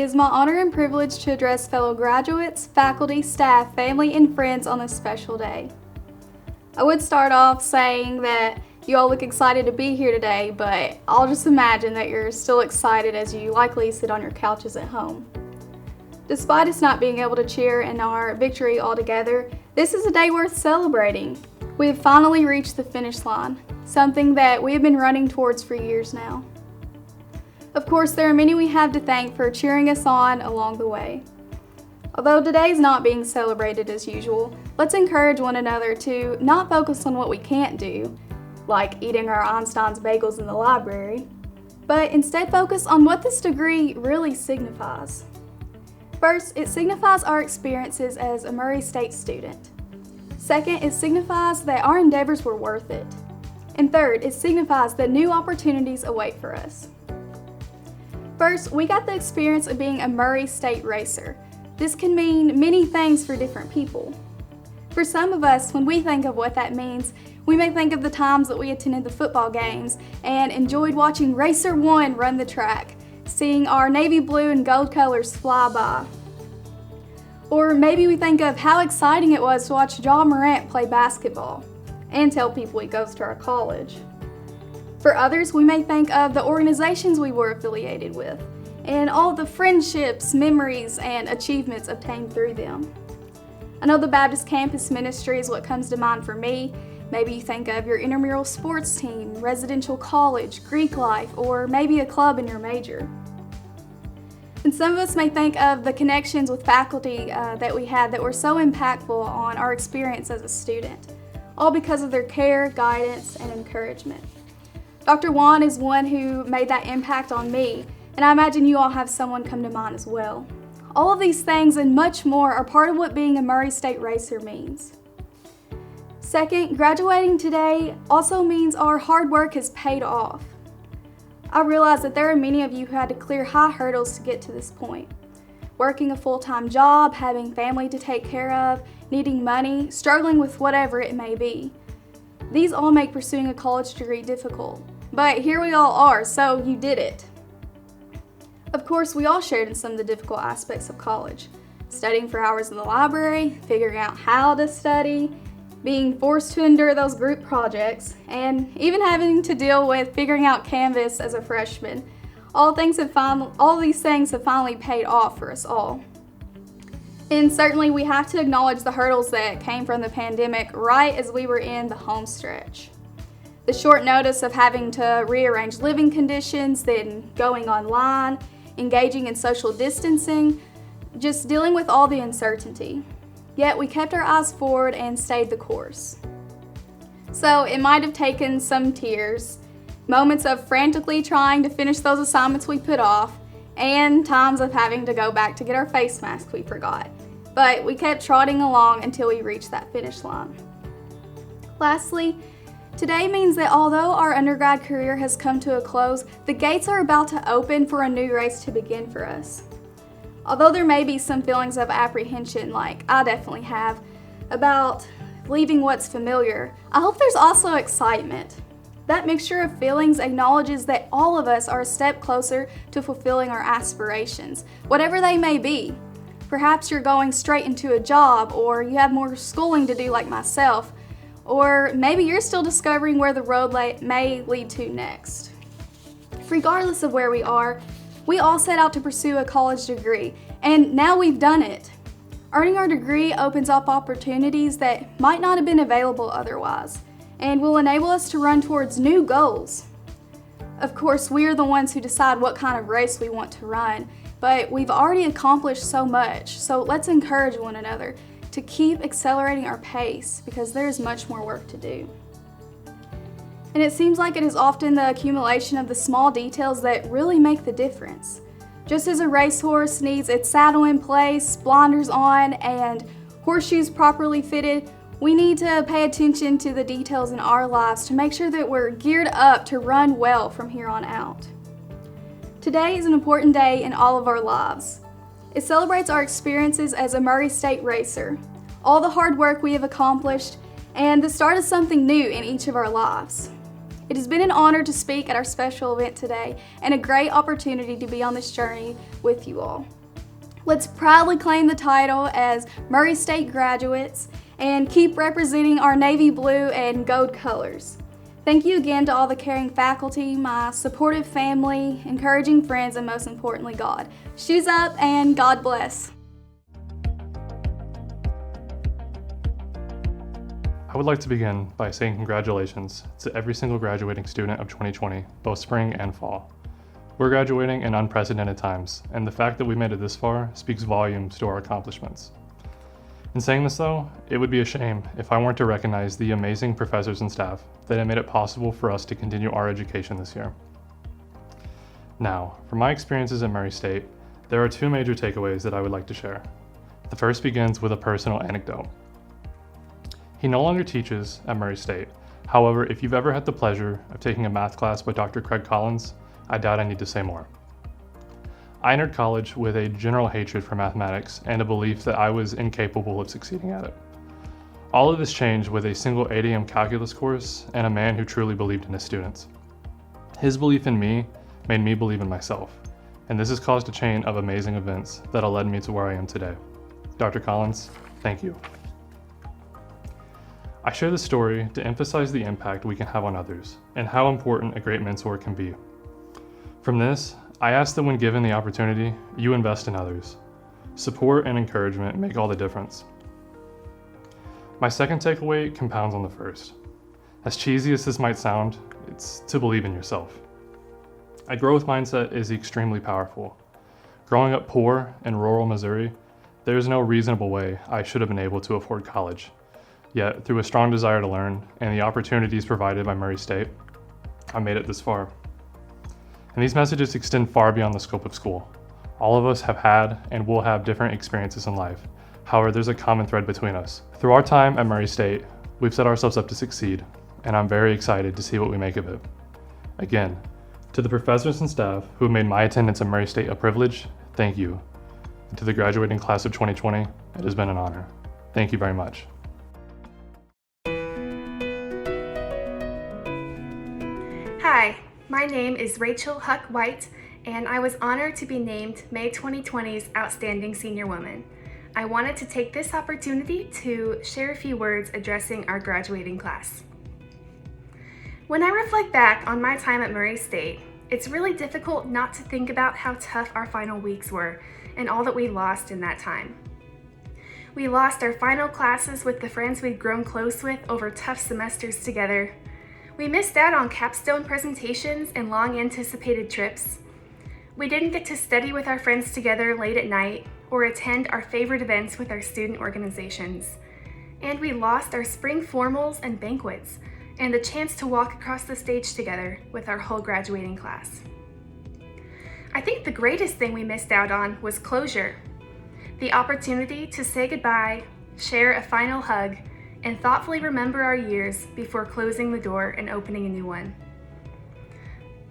It is my honor and privilege to address fellow graduates, faculty, staff, family, and friends on this special day. I would start off saying that you all look excited to be here today, but I'll just imagine that you're still excited as you likely sit on your couches at home. Despite us not being able to cheer in our victory all together, this is a day worth celebrating. We have finally reached the finish line, something that we have been running towards for years now. Of course, there are many we have to thank for cheering us on along the way. Although today is not being celebrated as usual, let's encourage one another to not focus on what we can't do, like eating our Einstein's bagels in the library, but instead focus on what this degree really signifies. First, it signifies our experiences as a Murray State student. Second, it signifies that our endeavors were worth it. And third, it signifies that new opportunities await for us. First, we got the experience of being a Murray State racer. This can mean many things for different people. For some of us, when we think of what that means, we may think of the times that we attended the football games and enjoyed watching Racer 1 run the track, seeing our navy blue and gold colors fly by. Or maybe we think of how exciting it was to watch Ja Morant play basketball and tell people he goes to our college. For others, we may think of the organizations we were affiliated with and all the friendships, memories, and achievements obtained through them. I know the Baptist Campus Ministry is what comes to mind for me. Maybe you think of your intramural sports team, residential college, Greek life, or maybe a club in your major. And some of us may think of the connections with faculty that we had that were so impactful on our experience as a student, all because of their care, guidance, and encouragement. Dr. Juan is one who made that impact on me, and I imagine you all have someone come to mind as well. All of these things and much more are part of what being a Murray State racer means. Second, graduating today also means our hard work has paid off. I realize that there are many of you who had to clear high hurdles to get to this point. Working a full-time job, having family to take care of, needing money, struggling with whatever it may be. These all make pursuing a college degree difficult. But here we all are, so you did it. Of course, we all shared in some of the difficult aspects of college. Studying for hours in the library, figuring out how to study, being forced to endure those group projects, and even having to deal with figuring out Canvas as a freshman. All these things have finally paid off for us all. And certainly we have to acknowledge the hurdles that came from the pandemic right as we were in the home stretch. The short notice of having to rearrange living conditions, then going online, engaging in social distancing, just dealing with all the uncertainty. Yet we kept our eyes forward and stayed the course. So it might have taken some tears, moments of frantically trying to finish those assignments we put off, and times of having to go back to get our face mask we forgot. But we kept trotting along until we reached that finish line. Lastly, today means that although our undergrad career has come to a close, the gates are about to open for a new race to begin for us. Although there may be some feelings of apprehension, like I definitely have, about leaving what's familiar, I hope there's also excitement. That mixture of feelings acknowledges that all of us are a step closer to fulfilling our aspirations, whatever they may be. Perhaps you're going straight into a job, or you have more schooling to do like myself, or maybe you're still discovering where the road may lead to next. Regardless of where we are, we all set out to pursue a college degree, and now we've done it. Earning our degree opens up opportunities that might not have been available otherwise, and will enable us to run towards new goals. Of course, we are the ones who decide what kind of race we want to run, but we've already accomplished so much, so let's encourage one another to keep accelerating our pace because there is much more work to do. And it seems like it is often the accumulation of the small details that really make the difference. Just as a racehorse needs its saddle in place, blinders on, and horseshoes properly fitted, we need to pay attention to the details in our lives to make sure that we're geared up to run well from here on out. Today is an important day in all of our lives. It celebrates our experiences as a Murray State racer, all the hard work we have accomplished, and the start of something new in each of our lives. It has been an honor to speak at our special event today and a great opportunity to be on this journey with you all. Let's proudly claim the title as Murray State graduates and keep representing our navy blue and gold colors. Thank you again to all the caring faculty, my supportive family, encouraging friends, and most importantly, God. Shoes up and God bless. I would like to begin by saying congratulations to every single graduating student of 2020, both spring and fall. We're graduating in unprecedented times, and the fact that we made it this far speaks volumes to our accomplishments. In saying this though, it would be a shame if I weren't to recognize the amazing professors and staff that have made it possible for us to continue our education this year. Now, from my experiences at Murray State, there are two major takeaways that I would like to share. The first begins with a personal anecdote. He no longer teaches at Murray State. However, if you've ever had the pleasure of taking a math class with Dr. Craig Collins, I doubt I need to say more. I entered college with a general hatred for mathematics and a belief that I was incapable of succeeding at it. All of this changed with a single 8 a.m. calculus course and a man who truly believed in his students. His belief in me made me believe in myself, and this has caused a chain of amazing events that have led me to where I am today. Dr. Collins, thank you. I share this story to emphasize the impact we can have on others and how important a great mentor can be. From this, I ask that when given the opportunity, you invest in others. Support and encouragement make all the difference. My second takeaway compounds on the first. As cheesy as this might sound, it's to believe in yourself. A growth mindset is extremely powerful. Growing up poor in rural Missouri, there is no reasonable way I should have been able to afford college. Yet, through a strong desire to learn and the opportunities provided by Murray State, I made it this far. And these messages extend far beyond the scope of school. All of us have had and will have different experiences in life. However, there's a common thread between us. Through our time at Murray State, we've set ourselves up to succeed, and I'm very excited to see what we make of it. Again, to the professors and staff who have made my attendance at Murray State a privilege, thank you. And to the graduating class of 2020, it has been an honor. Thank you very much. Hi, my name is Rachel Huck White, and I was honored to be named May 2020's Outstanding Senior Woman. I wanted to take this opportunity to share a few words addressing our graduating class. When I reflect back on my time at Murray State, it's really difficult not to think about how tough our final weeks were and all that we lost in that time. We lost our final classes with the friends we'd grown close with over tough semesters together. We missed out on capstone presentations and long anticipated trips. We didn't get to study with our friends together late at night or attend our favorite events with our student organizations. And we lost our spring formals and banquets and the chance to walk across the stage together with our whole graduating class. I think the greatest thing we missed out on was closure. The opportunity to say goodbye, share a final hug, and thoughtfully remember our years before closing the door and opening a new one.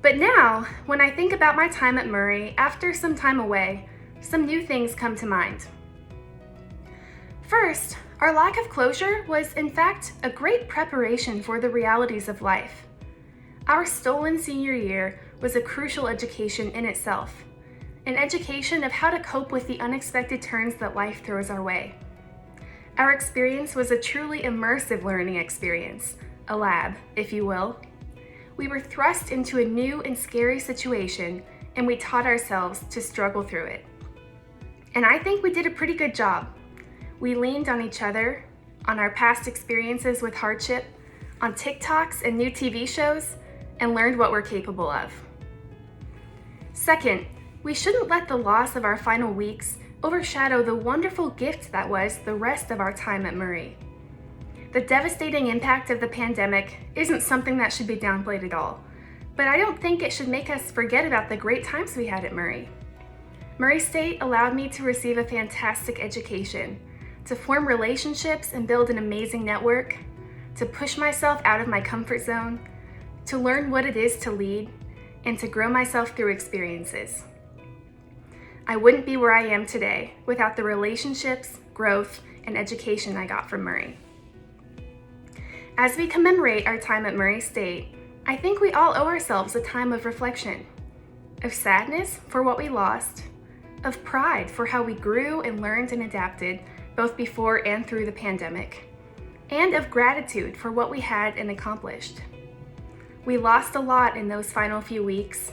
But now, when I think about my time at Murray after some time away, some new things come to mind. First, our lack of closure was in fact a great preparation for the realities of life. Our stolen senior year was a crucial education in itself, an education of how to cope with the unexpected turns that life throws our way. Our experience was a truly immersive learning experience, a lab, if you will. We were thrust into a new and scary situation, and we taught ourselves to struggle through it. And I think we did a pretty good job. We leaned on each other, on our past experiences with hardship, on TikToks and new TV shows, and learned what we're capable of. Second, we shouldn't let the loss of our final weeks overshadow the wonderful gift that was the rest of our time at Murray. The devastating impact of the pandemic isn't something that should be downplayed at all, but I don't think it should make us forget about the great times we had at Murray. Murray State allowed me to receive a fantastic education, to form relationships and build an amazing network, to push myself out of my comfort zone, to learn what it is to lead, and to grow myself through experiences. I wouldn't be where I am today without the relationships, growth, and education I got from Murray. As we commemorate our time at Murray State, I think we all owe ourselves a time of reflection, of sadness for what we lost, of pride for how we grew and learned and adapted both before and through the pandemic, and of gratitude for what we had and accomplished. We lost a lot in those final few weeks,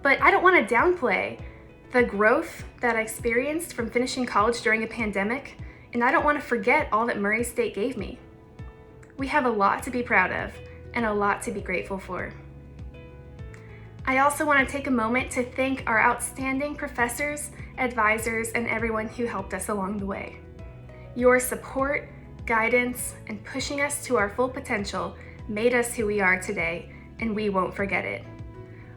but I don't want to downplay the growth that I experienced from finishing college during a pandemic, and I don't want to forget all that Murray State gave me. We have a lot to be proud of and a lot to be grateful for. I also want to take a moment to thank our outstanding professors, advisors, and everyone who helped us along the way. Your support, guidance, and pushing us to our full potential made us who we are today, and we won't forget it.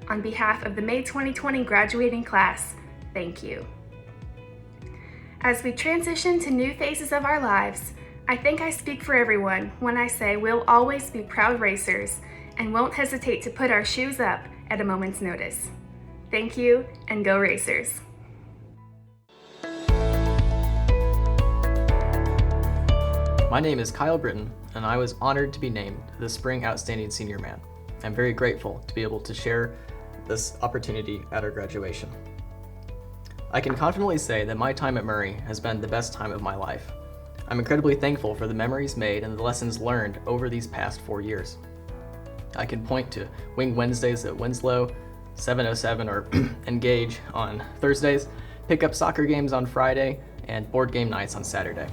On behalf of the May 2020 graduating class, thank you. As we transition to new phases of our lives, I think I speak for everyone when I say we'll always be proud racers and won't hesitate to put our shoes up at a moment's notice. Thank you, and go Racers! My name is Kyle Britton, and I was honored to be named the Spring Outstanding Senior Man. I'm very grateful to be able to share this opportunity at our graduation. I can confidently say that my time at Murray has been the best time of my life. I'm incredibly thankful for the memories made and the lessons learned over these past 4 years. I can point to Wing Wednesdays at Winslow, 707 or Engage on Thursdays, pick-up soccer games on Friday, and board game nights on Saturday.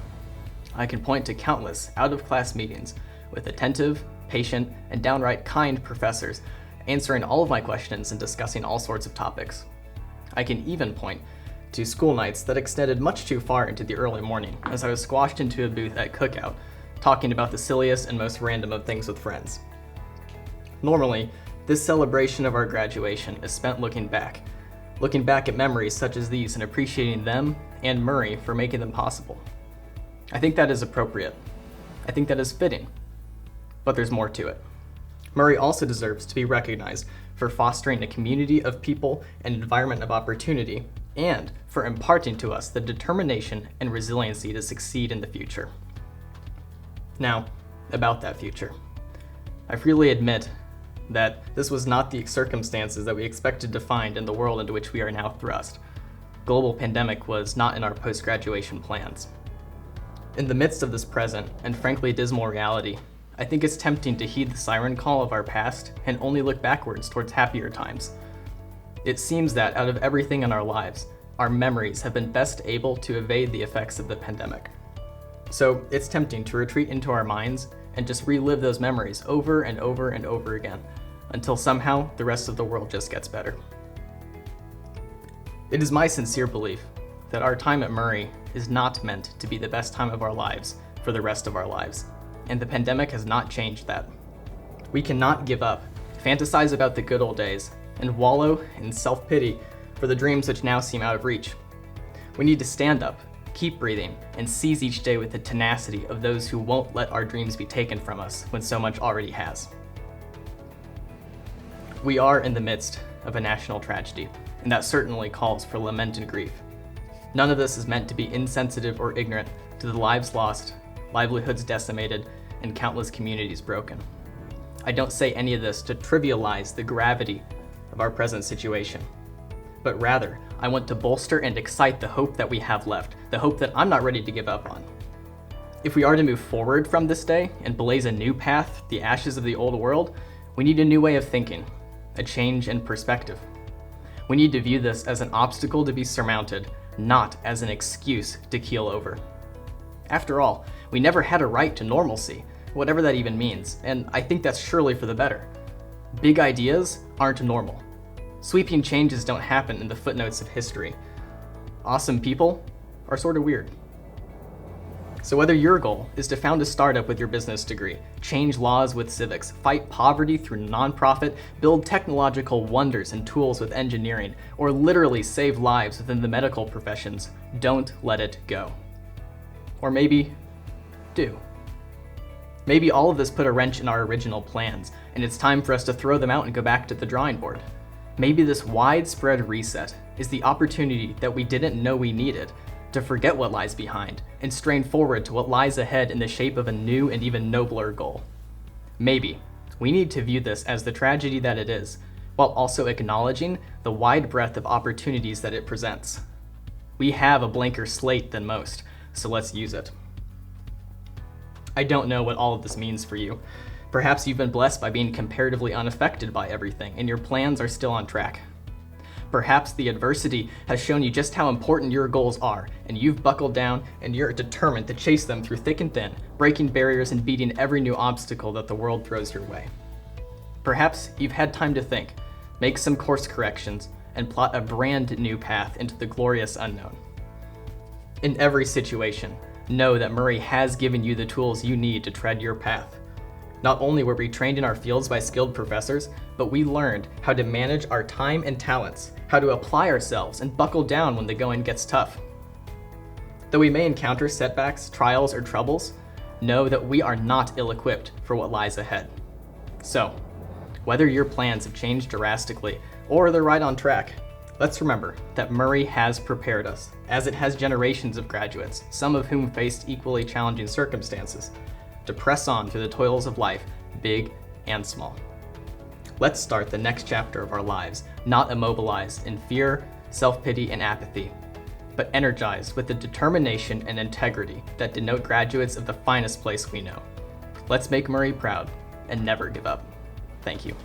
I can point to countless out-of-class meetings with attentive, patient, and downright kind professors answering all of my questions and discussing all sorts of topics. I can even point to school nights that extended much too far into the early morning as I was squashed into a booth at Cookout, talking about the silliest and most random of things with friends. Normally, this celebration of our graduation is spent looking back at memories such as these and appreciating them and Murray for making them possible. I think that is appropriate. I think that is fitting. But there's more to it. Murray also deserves to be recognized for fostering a community of people and environment of opportunity, and for imparting to us the determination and resiliency to succeed in the future. Now, about that future. I freely admit that this was not the circumstances that we expected to find in the world into which we are now thrust. Global pandemic was not in our post-graduation plans. In the midst of this present, and frankly dismal reality, I think it's tempting to heed the siren call of our past and only look backwards towards happier times. It seems that out of everything in our lives, our memories have been best able to evade the effects of the pandemic. So it's tempting to retreat into our minds and just relive those memories over and over and over again, until somehow the rest of the world just gets better. It is my sincere belief that our time at Murray is not meant to be the best time of our lives for the rest of our lives, and the pandemic has not changed that. We cannot give up, fantasize about the good old days, and wallow in self-pity for the dreams which now seem out of reach. We need to stand up, keep breathing, and seize each day with the tenacity of those who won't let our dreams be taken from us when so much already has. We are in the midst of a national tragedy, and that certainly calls for lament and grief. None of this is meant to be insensitive or ignorant to the lives lost, livelihoods decimated, and countless communities broken. I don't say any of this to trivialize the gravity of our present situation, but rather, I want to bolster and excite the hope that we have left, the hope that I'm not ready to give up on. If we are to move forward from this day and blaze a new path, the ashes of the old world, we need a new way of thinking, a change in perspective. We need to view this as an obstacle to be surmounted, not as an excuse to keel over. After all, we never had a right to normalcy, whatever that even means, and I think that's surely for the better. Big ideas aren't normal. Sweeping changes don't happen in the footnotes of history. Awesome people are sort of weird. So whether your goal is to found a startup with your business degree, change laws with civics, fight poverty through nonprofit, build technological wonders and tools with engineering, or literally save lives within the medical professions, don't let it go. Or maybe do. Maybe all of this put a wrench in our original plans, and it's time for us to throw them out and go back to the drawing board. Maybe this widespread reset is the opportunity that we didn't know we needed to forget what lies behind and strain forward to what lies ahead in the shape of a new and even nobler goal. Maybe We need to view this as the tragedy that it is, while also acknowledging the wide breadth of opportunities that it presents. We have a blanker slate than most, so let's use it. I don't know what all of this means for you. Perhaps you've been blessed by being comparatively unaffected by everything, and your plans are still on track. Perhaps the adversity has shown you just how important your goals are, and you've buckled down and you're determined to chase them through thick and thin, breaking barriers and beating every new obstacle that the world throws your way. Perhaps you've had time to think, make some course corrections, and plot a brand new path into the glorious unknown. In every situation, know that Murray has given you the tools you need to tread your path. Not only were we trained in our fields by skilled professors, but we learned how to manage our time and talents, how to apply ourselves and buckle down when the going gets tough. Though we may encounter setbacks, trials, or troubles, know that we are not ill-equipped for what lies ahead. So, whether your plans have changed drastically or they're right on track, let's remember that Murray has prepared us, as it has generations of graduates, some of whom faced equally challenging circumstances, to press on through the toils of life, big and small. Let's start the next chapter of our lives, not immobilized in fear, self-pity, and apathy, but energized with the determination and integrity that denote graduates of the finest place we know. Let's make Murray proud and never give up. Thank you.